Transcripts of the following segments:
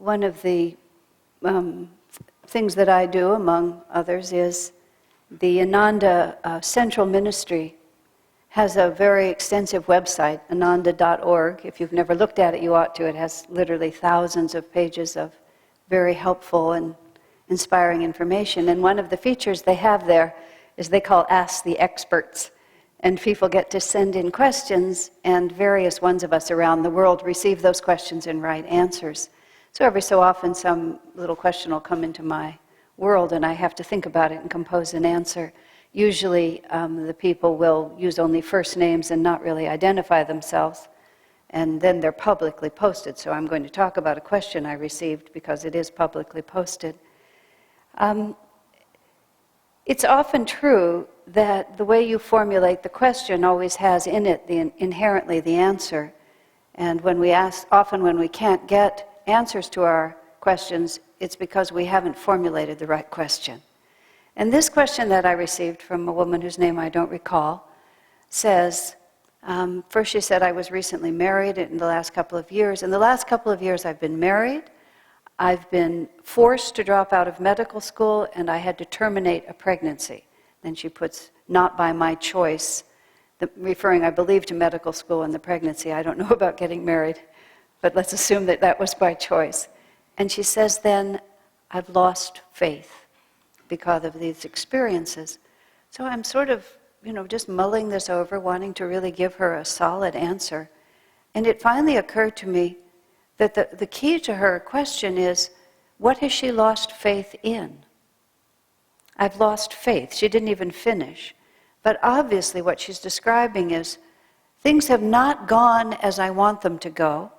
one of the things that I do, among others, is the Ananda Central Ministry has a very extensive website, ananda.org. If you've never looked at it, you ought to. It has literally thousands of pages of very helpful and inspiring information. And one of the features they have there is they call Ask the Experts. And people get to send in questions, and various ones of us around the world receive those questions and write answers. So every so often some little question will come into my world, and I have to think about it and compose an answer. Usually the people will use only first names and not really identify themselves, and then they're publicly posted. So I'm going to talk about a question I received because it is publicly posted. It's often true that the way you formulate the question always has in it inherently the answer. And when we can't get answers to our questions, it's because we haven't formulated the right question. And this question that I received from a woman whose name I don't recall says, first she said, I was recently married in the last couple of years. In the last couple of years I've been married, I've been forced to drop out of medical school, and I had to terminate a pregnancy. Then she puts, not by my choice, referring, I believe, to medical school and the pregnancy. I don't know about getting married, but let's assume that that was by choice. And she says then, I've lost faith because of these experiences. So I'm sort of, just mulling this over, wanting to really give her a solid answer. And it finally occurred to me that the key to her question is, what has she lost faith in? I've lost faith. She didn't even finish. But obviously what she's describing is, things have not gone as I want them to go.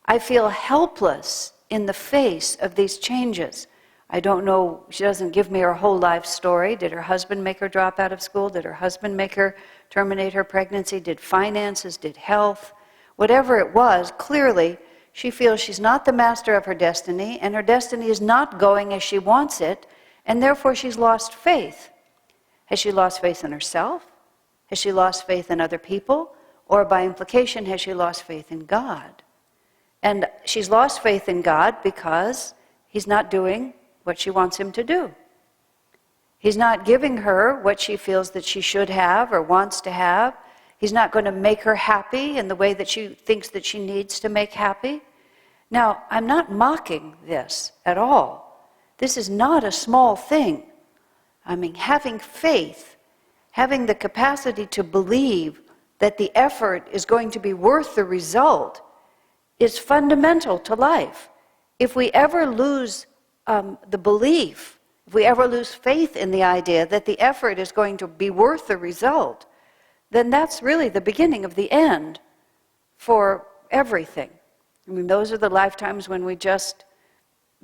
I feel helpless in the face of these changes. I don't know, she doesn't give me her whole life story. Did her husband make her drop out of school? Did her husband make her terminate her pregnancy? Did finances? Did health? Whatever it was, clearly she feels she's not the master of her destiny, and her destiny is not going as she wants it, and therefore she's lost faith. Has she lost faith in herself? Has she lost faith in other people? Or by implication, has she lost faith in God? And she's lost faith in God because He's not doing what she wants Him to do. He's not giving her what she feels that she should have or wants to have. He's not going to make her happy in the way that she thinks that she needs to make happy. Now, I'm not mocking this at all. This is not a small thing. I mean, having faith, having the capacity to believe that the effort is going to be worth the result is fundamental to life. If we ever lose the belief, if we ever lose faith in the idea that the effort is going to be worth the result, then that's really the beginning of the end for everything. I mean, those are the lifetimes when we just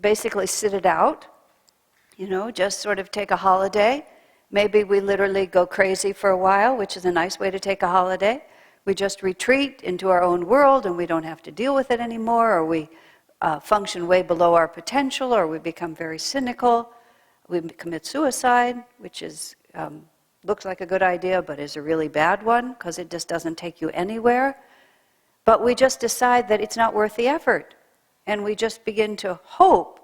basically sit it out, just sort of take a holiday. Maybe we literally go crazy for a while, which is a nice way to take a holiday. We just retreat into our own world and we don't have to deal with it anymore, or we function way below our potential, or we become very cynical. We commit suicide, which is looks like a good idea, but is a really bad one because it just doesn't take you anywhere. But we just decide that it's not worth the effort, and we just begin to hope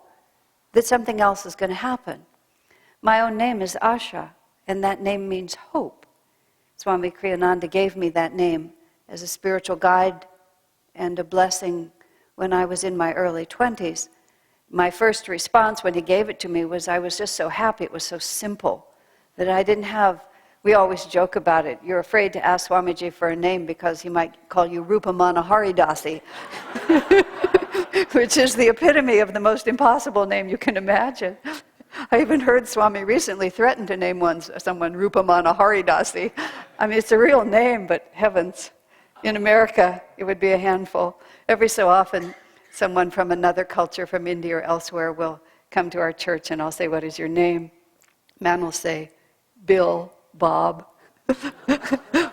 that something else is going to happen. My own name is Asha, and that name means hope. Swami Kriyananda gave me that name as a spiritual guide and a blessing when I was in my early 20s. My first response when he gave it to me was I was just so happy. It was so simple that I didn't have, we always joke about it, you're afraid to ask Swamiji for a name because he might call you Rupamana Haridasi, which is the epitome of the most impossible name you can imagine. I even heard Swami recently threaten to name someone Rupamana Haridasi. I mean, it's a real name, but heavens, in America, it would be a handful. Every so often, someone from another culture, from India or elsewhere, will come to our church and I'll say, what is your name? Man will say, Bill, Bob,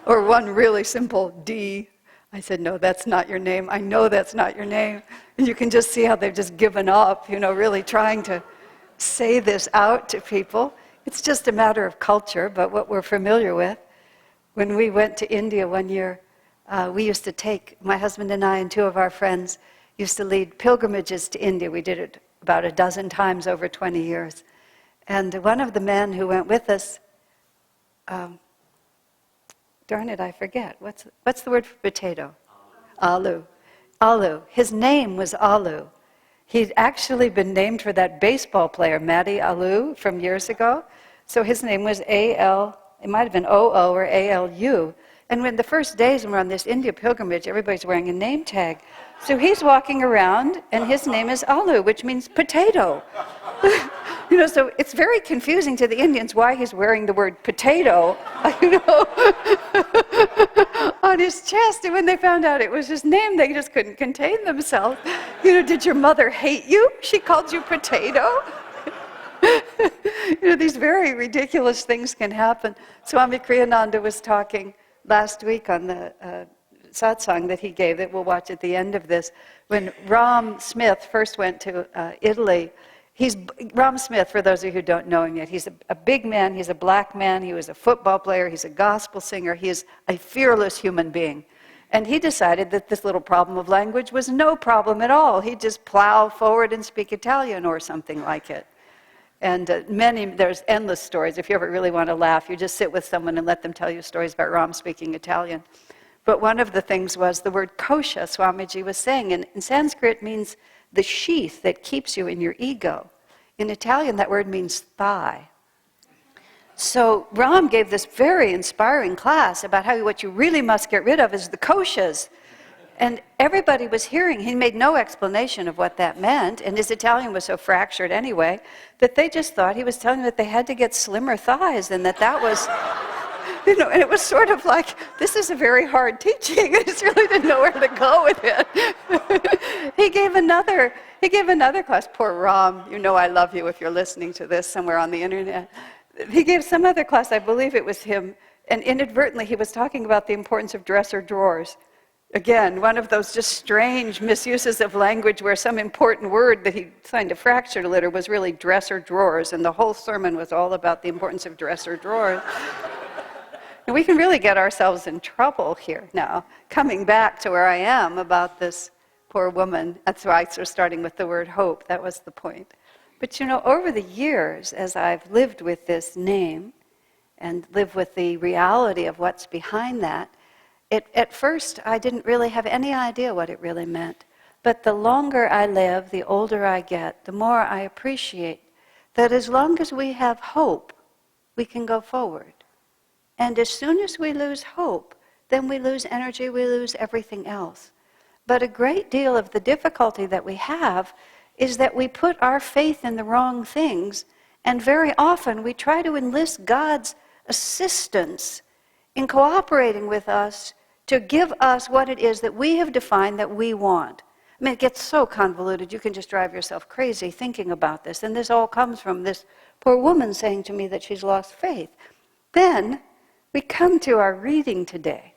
or one really simple, D. I said, no, that's not your name. I know that's not your name. And you can just see how they've just given up, really trying to say this out to people. It's just a matter of culture, but what we're familiar with. When we went to India one year, we used to take, my husband and I and two of our friends, used to lead pilgrimages to India. We did it about a dozen times over 20 years. And one of the men who went with us, darn it, I forget. What's the word for potato? Alu. Alu. His name was Alu. He'd actually been named for that baseball player, Matty Alu, from years ago. So his name was A-L, it might have been O-O or A-L-U. And when the first days when we're on this India pilgrimage, everybody's wearing a name tag. So he's walking around, and his name is Alu, which means potato. So it's very confusing to the Indians why he's wearing the word potato, on his chest. And when they found out it was his name, they just couldn't contain themselves. Did your mother hate you? She called you potato? These very ridiculous things can happen. Swami Kriyananda was talking last week on the satsang that he gave, that we'll watch at the end of this, when Ram Smith first went to Italy. Ram Smith, for those of you who don't know him yet, he's a big man, he's a black man, he was a football player, he's a gospel singer, he is a fearless human being. And he decided that this little problem of language was no problem at all. He'd just plow forward and speak Italian or something like it. And there's endless stories. If you ever really want to laugh, you just sit with someone and let them tell you stories about Ram speaking Italian. But one of the things was the word kosha, Swamiji was saying. And in Sanskrit means the sheath that keeps you in your ego. In Italian, that word means thigh. So Ram gave this very inspiring class about how what you really must get rid of is the koshas. And everybody was hearing. He made no explanation of what that meant, and his Italian was so fractured anyway that they just thought he was telling them that they had to get slimmer thighs, and that was, and it was sort of like, this is a very hard teaching. I just really didn't know where to go with it. He gave another class. Poor Ram, I love you if you're listening to this somewhere on the internet. He gave some other class, I believe it was him, and inadvertently he was talking about the importance of dresser drawers. Again, one of those just strange misuses of language where some important word that he kind of fractured a little was really dresser drawers, and the whole sermon was all about the importance of dresser drawers. And we can really get ourselves in trouble here now, coming back to where I am about this poor woman. That's why I was starting with the word hope. That was the point. But over the years, as I've lived with this name and lived with the reality of what's behind that, at first, I didn't really have any idea what it really meant. But the longer I live, the older I get, the more I appreciate that as long as we have hope, we can go forward. And as soon as we lose hope, then we lose energy, we lose everything else. But a great deal of the difficulty that we have is that we put our faith in the wrong things, and very often we try to enlist God's assistance in cooperating with us to give us what it is that we have defined that we want. I mean, it gets so convoluted, you can just drive yourself crazy thinking about this. And this all comes from this poor woman saying to me that she's lost faith. Then we come to our reading today.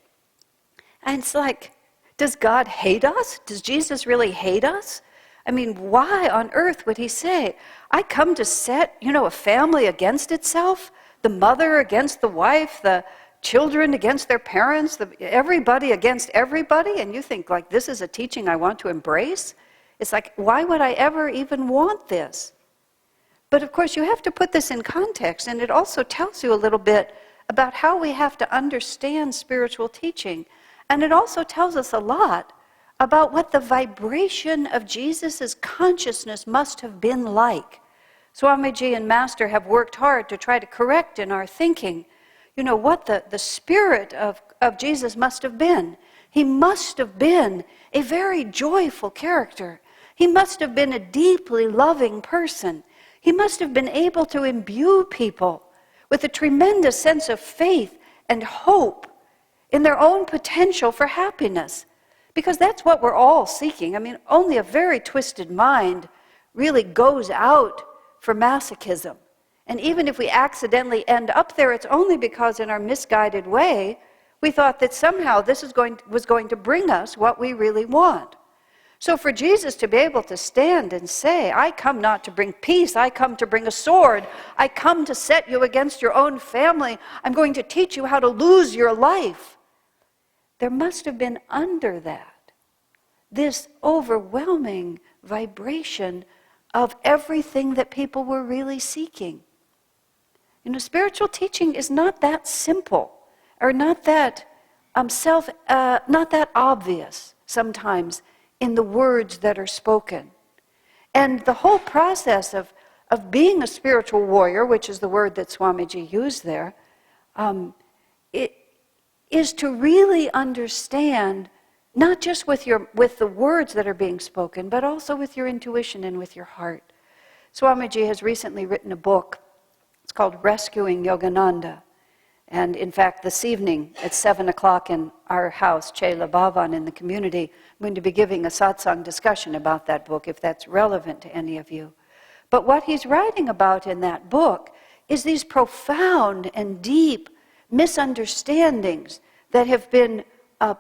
And it's like, does God hate us? Does Jesus really hate us? I mean, why on earth would he say, I come to set, a family against itself, the mother against the wife, the children against their parents, everybody against everybody, and you think, like, this is a teaching I want to embrace? It's like, why would I ever even want this? But of course, you have to put this in context, and it also tells you a little bit about how we have to understand spiritual teaching. And it also tells us a lot about what the vibration of Jesus' consciousness must have been like. Swamiji and Master have worked hard to try to correct in our thinking what the spirit of Jesus must have been. He must have been a very joyful character. He must have been a deeply loving person. He must have been able to imbue people with a tremendous sense of faith and hope in their own potential for happiness. Because that's what we're all seeking. I mean, only a very twisted mind really goes out for masochism. And even if we accidentally end up there, it's only because in our misguided way, we thought that somehow this was going to bring us what we really want. So for Jesus to be able to stand and say, I come not to bring peace, I come to bring a sword. I come to set you against your own family. I'm going to teach you how to lose your life. There must have been under that this overwhelming vibration of everything that people were really seeking. Spiritual teaching is not that simple, or not that not that obvious sometimes in the words that are spoken. And the whole process of being a spiritual warrior, which is the word that Swamiji used there, it is to really understand, not just with the words that are being spoken, but also with your intuition and with your heart. Swamiji has recently written a book. It's called Rescuing Yogananda. And in fact, this evening at 7 o'clock in our house, Chela Bhavan in the community, I'm going to be giving a satsang discussion about that book, if that's relevant to any of you. But what he's writing about in that book is these profound and deep misunderstandings that have been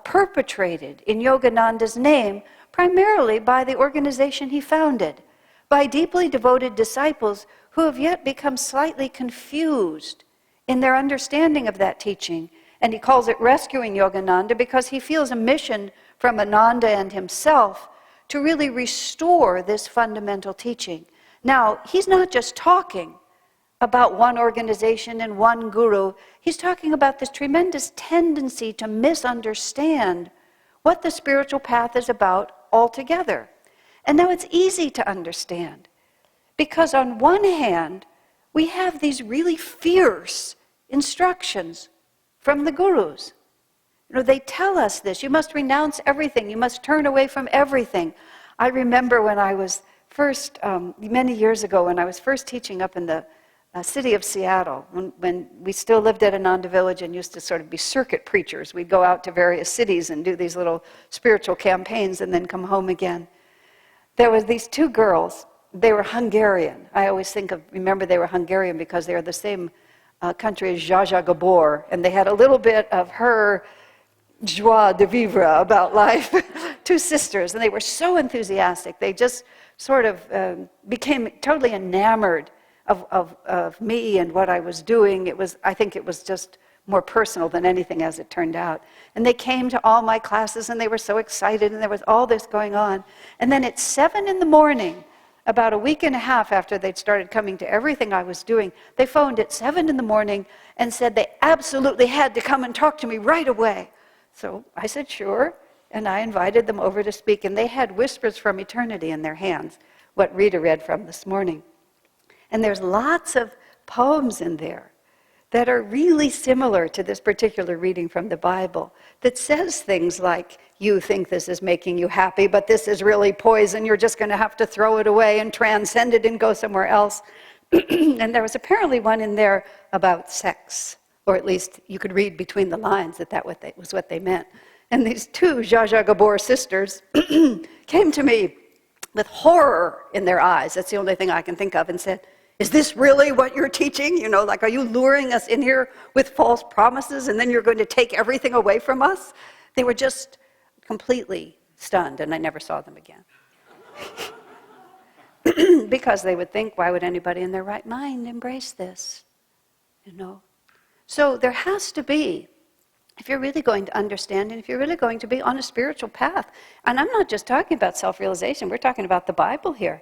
perpetrated in Yogananda's name, primarily by the organization he founded, by deeply devoted disciples who have yet become slightly confused in their understanding of that teaching. And he calls it Rescuing Yogananda because he feels a mission from Ananda and himself to really restore this fundamental teaching. Now, he's not just talking about one organization and one guru. He's talking about this tremendous tendency to misunderstand what the spiritual path is about altogether. And now it's easy to understand, because on one hand, we have these really fierce instructions from the gurus. They tell us this: you must renounce everything, you must turn away from everything. I remember when I was first, many years ago, when I was first teaching up in the city of Seattle, when we still lived at Ananda Village and used to sort of be circuit preachers. We'd go out to various cities and do these little spiritual campaigns and then come home again. There was these two girls. They were Hungarian. I always remember they were Hungarian because they were the same country as Zsa Gabor, and they had a little bit of her joie de vivre about life. Two sisters, and they were so enthusiastic. They just sort of became totally enamored of me and what I was doing. I think it was just more personal than anything, as it turned out. And they came to all my classes, and they were so excited, and there was all this going on. And then at 7 in the morning, about a week and a half after they'd started coming to everything I was doing, they phoned at 7 in the morning and said they absolutely had to come and talk to me right away. So I said, sure, and I invited them over to speak, and they had Whispers from Eternity in their hands, what Rita read from this morning. And there's lots of poems in there that are really similar to this particular reading from the Bible, that says things like, you think this is making you happy, but this is really poison. You're just going to have to throw it away and transcend it and go somewhere else. And there was apparently one in there about sex, or at least you could read between the lines that was what they meant. And these two Zsa Gabor sisters came to me with horror in their eyes. That's the only thing I can think of, and said, is this really what you're teaching? Are you luring us in here with false promises, and then you're going to take everything away from us? They were just completely stunned, and I never saw them again. Because they would think, why would anybody in their right mind embrace this? So there has to be, if you're really going to understand, and if you're really going to be on a spiritual path, and I'm not just talking about self-realization, we're talking about the Bible here.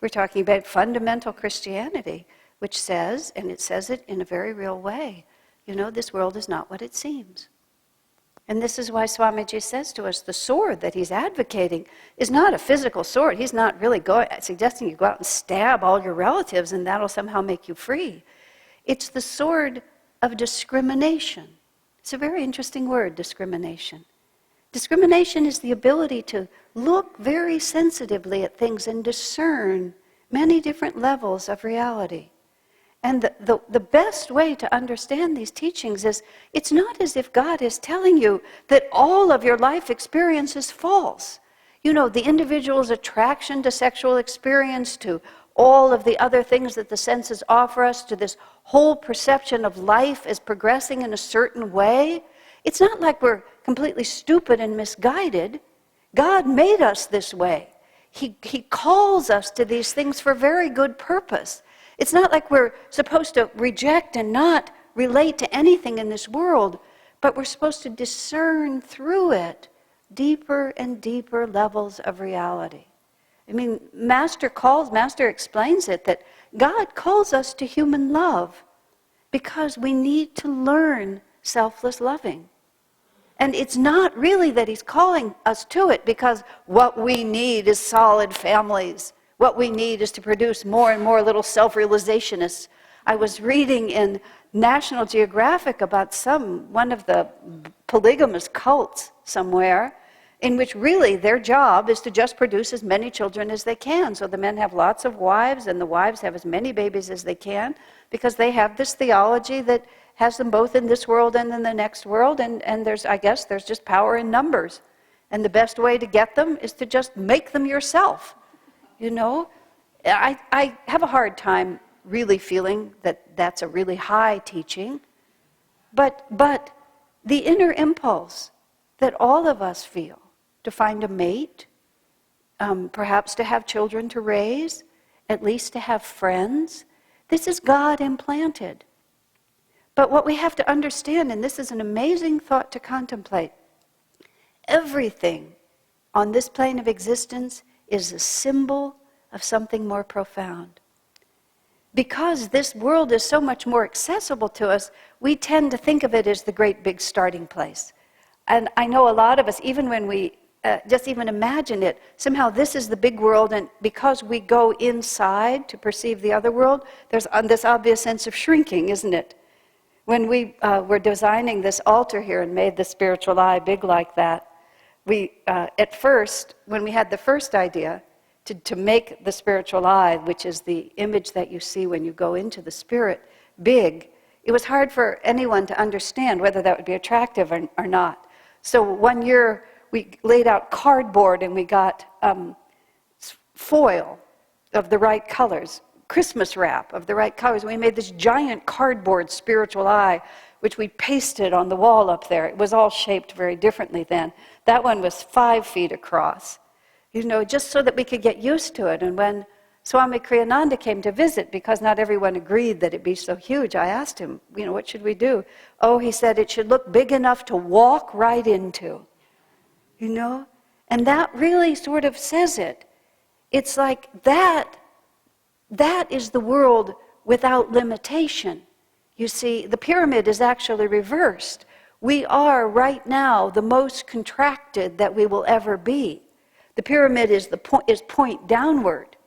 We're talking about fundamental Christianity, which says, and it says it in a very real way, this world is not what it seems. And this is why Swamiji says to us, the sword that he's advocating is not a physical sword. He's not really suggesting you go out and stab all your relatives and that'll somehow make you free. It's the sword of discrimination. It's a very interesting word, discrimination. Discrimination is the ability to look very sensitively at things and discern many different levels of reality. And the best way to understand these teachings is, it's not as if God is telling you that all of your life experience is false. The individual's attraction to sexual experience, to all of the other things that the senses offer us, to this whole perception of life as progressing in a certain way. It's not like we're completely stupid and misguided. God made us this way. He calls us to these things for very good purpose. It's not like we're supposed to reject and not relate to anything in this world, but we're supposed to discern through it deeper and deeper levels of reality. I mean, Master explains it, that God calls us to human love because we need to learn selfless loving. And it's not really that he's calling us to it because what we need is solid families. What we need is to produce more and more little self-realizationists. I was reading in National Geographic about one of the polygamous cults somewhere, in which really their job is to just produce as many children as they can. So the men have lots of wives, and the wives have as many babies as they can, because they have this theology that has them both in this world and in the next world, and I guess there's just power in numbers. And the best way to get them is to just make them yourself. You know? I have a hard time really feeling that that's a really high teaching, but the inner impulse that all of us feel, to find a mate, perhaps to have children to raise, at least to have friends. This is God implanted. But what we have to understand, and this is an amazing thought to contemplate, everything on this plane of existence is a symbol of something more profound. Because this world is so much more accessible to us, we tend to think of it as the great big starting place. And I know a lot of us, even when we just even imagine it, somehow this is the big world, and because we go inside to perceive the other world, there's this obvious sense of shrinking, isn't it? When we were designing this altar here and made the spiritual eye big like that, we, at first, when we had the first idea to make the spiritual eye, which is the image that you see when you go into the spirit, big, it was hard for anyone to understand whether that would be attractive or not. So one year, we laid out cardboard and we got foil of the right colors, Christmas wrap of the right colors. We made this giant cardboard spiritual eye, which we pasted on the wall up there. It was all shaped very differently then. That one was 5 feet across, you know, just so that we could get used to it. And when Swami Kriyananda came to visit, because not everyone agreed that it'd be so huge, I asked him, you know, what should we do? Oh, he said, it should look big enough to walk right into. You know? And that really sort of says it. It's like that is the world without limitation. You see, the pyramid is actually reversed. We are right now the most contracted that we will ever be. The pyramid is point downward.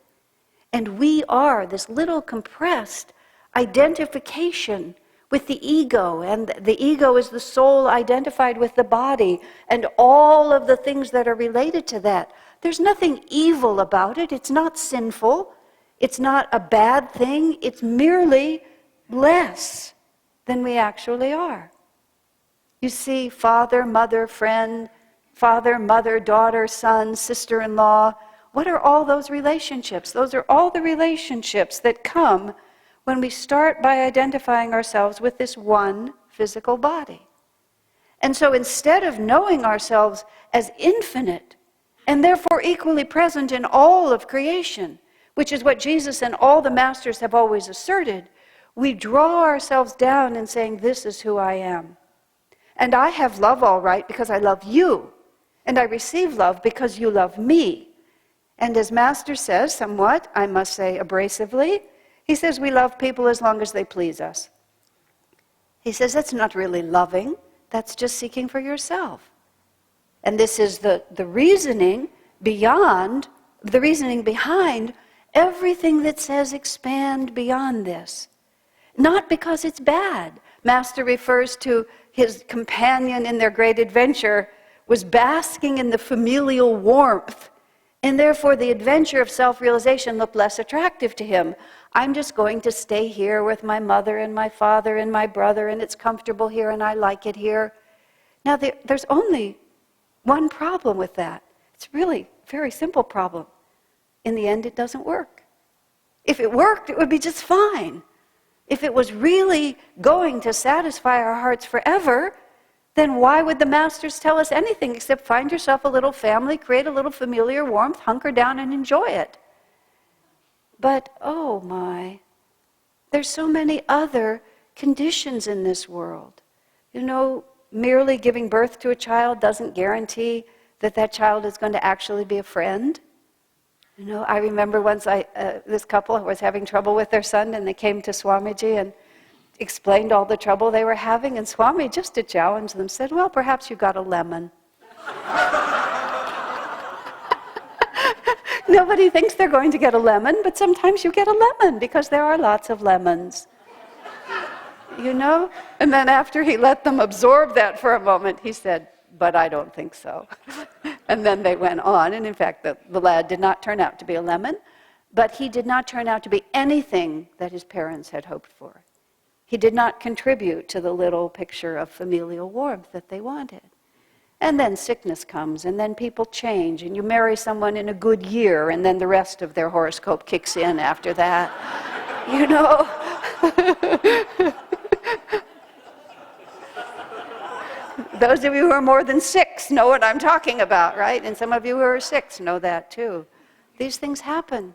And we are this little compressed identification with the ego, and the ego is the soul identified with the body and all of the things that are related to that. There's nothing evil about it. It's not sinful. It's not a bad thing. It's merely less than we actually are. You see, father, mother, friend, father, mother, daughter, son, sister-in-law. What are all those relationships? Those are all the relationships that come when we start by identifying ourselves with this one physical body. And so instead of knowing ourselves as infinite and therefore equally present in all of creation, which is what Jesus and all the masters have always asserted, we draw ourselves down and saying, this is who I am. And I have love all right because I love you. And I receive love because you love me. And as Master says, somewhat, I must say abrasively, he says we love people as long as they please us. He says that's not really loving, that's just seeking for yourself. And this is the reasoning behind everything that says expand beyond this. Not because it's bad. Master refers to his companion in their great adventure was basking in the familial warmth, and therefore the adventure of self-realization looked less attractive to him. I'm just going to stay here with my mother and my father and my brother, and it's comfortable here and I like it here. Now there's only one problem with that. It's really a very simple problem. In the end, it doesn't work. If it worked, it would be just fine. If it was really going to satisfy our hearts forever, then why would the masters tell us anything except find yourself a little family, create a little familiar warmth, hunker down and enjoy it? But, oh my, there's so many other conditions in this world. You know, merely giving birth to a child doesn't guarantee that that child is going to actually be a friend. You know, I remember once this couple was having trouble with their son, and they came to Swamiji and explained all the trouble they were having, and Swami, just to challenge them, said, well, perhaps you got a lemon. Nobody thinks they're going to get a lemon, but sometimes you get a lemon because there are lots of lemons. You know? And then after he let them absorb that for a moment, he said, but I don't think so. And then they went on, and in fact, the lad did not turn out to be a lemon, but he did not turn out to be anything that his parents had hoped for. He did not contribute to the little picture of familial warmth that they wanted. And then sickness comes, and then people change, and you marry someone in a good year, and then the rest of their horoscope kicks in after that. You know? Those of you who are more than 6 know what I'm talking about, right? And some of you who are 6 know that too. These things happen.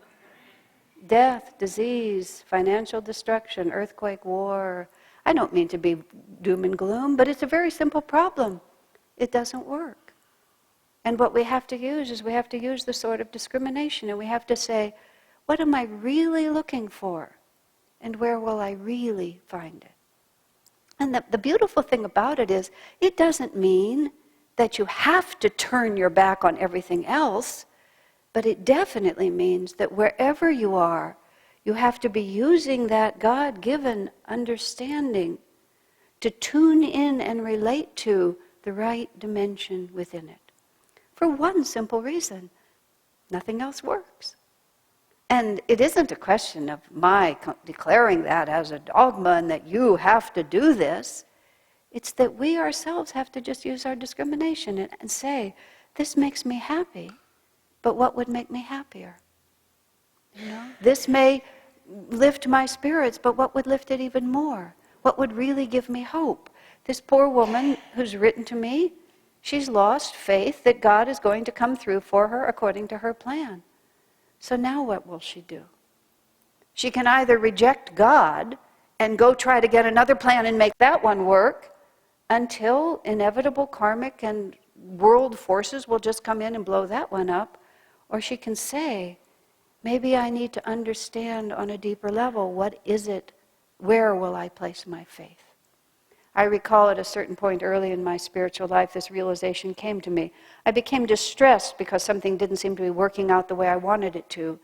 Death, disease, financial destruction, earthquake, war. I don't mean to be doom and gloom, but it's a very simple problem. It doesn't work. And what we have to use is we have to use the sort of discrimination, and we have to say, what am I really looking for? And where will I really find it? And the beautiful thing about it is, it doesn't mean that you have to turn your back on everything else, but it definitely means that wherever you are, you have to be using that God-given understanding to tune in and relate to the right dimension within it. For one simple reason, nothing else works. And it isn't a question of my declaring that as a dogma and that you have to do this. It's that we ourselves have to just use our discrimination and say, this makes me happy, but what would make me happier? You know? This may lift my spirits, but what would lift it even more? What would really give me hope? This poor woman who's written to me, she's lost faith that God is going to come through for her according to her plan. So now what will she do? She can either reject God and go try to get another plan and make that one work until inevitable karmic and world forces will just come in and blow that one up, or she can say, maybe I need to understand on a deeper level, what is it? Where will I place my faith? I recall at a certain point early in my spiritual life, this realization came to me. I became distressed because something didn't seem to be working out the way I wanted it to.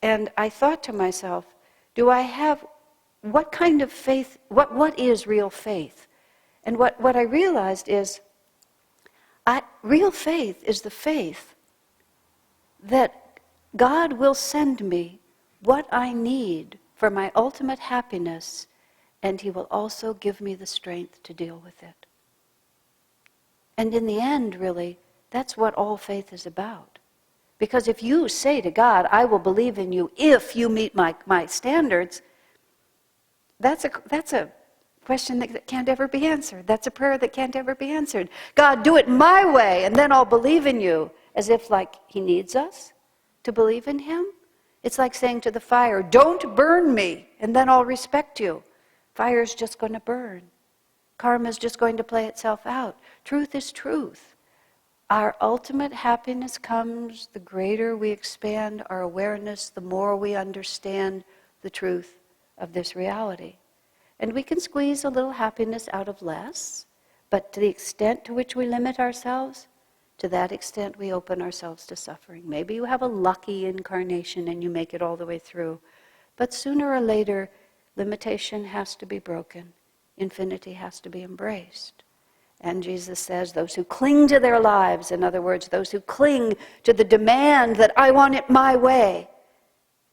And I thought to myself, what kind of faith, what is real faith? And what I realized is, real faith is the faith that God will send me what I need for my ultimate happiness, and He will also give me the strength to deal with it. And in the end, really, that's what all faith is about. Because if you say to God, I will believe in you if you meet my standards, that's a question that can't ever be answered. That's a prayer that can't ever be answered. God, do it my way, and then I'll believe in you, as if like He needs us to believe in Him. It's like saying to the fire, don't burn me, and then I'll respect you. Fire's just going to burn. Karma's just going to play itself out. Truth is truth. Our ultimate happiness comes the greater we expand our awareness, the more we understand the truth of this reality. And we can squeeze a little happiness out of less, but to the extent to which we limit ourselves, to that extent we open ourselves to suffering. Maybe you have a lucky incarnation and you make it all the way through, but sooner or later, limitation has to be broken. Infinity has to be embraced. And Jesus says, those who cling to their lives, in other words, those who cling to the demand that I want it my way,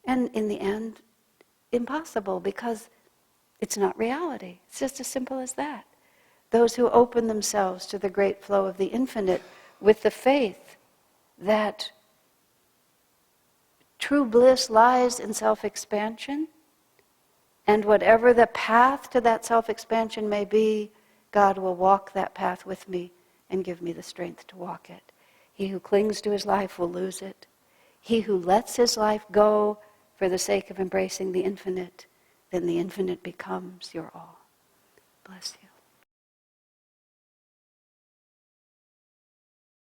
and in the end, impossible, because it's not reality. It's just as simple as that. Those who open themselves to the great flow of the infinite with the faith that true bliss lies in self-expansion, and whatever the path to that self-expansion may be, God will walk that path with me and give me the strength to walk it. He who clings to his life will lose it. He who lets his life go for the sake of embracing the infinite, then the infinite becomes your all. Bless you.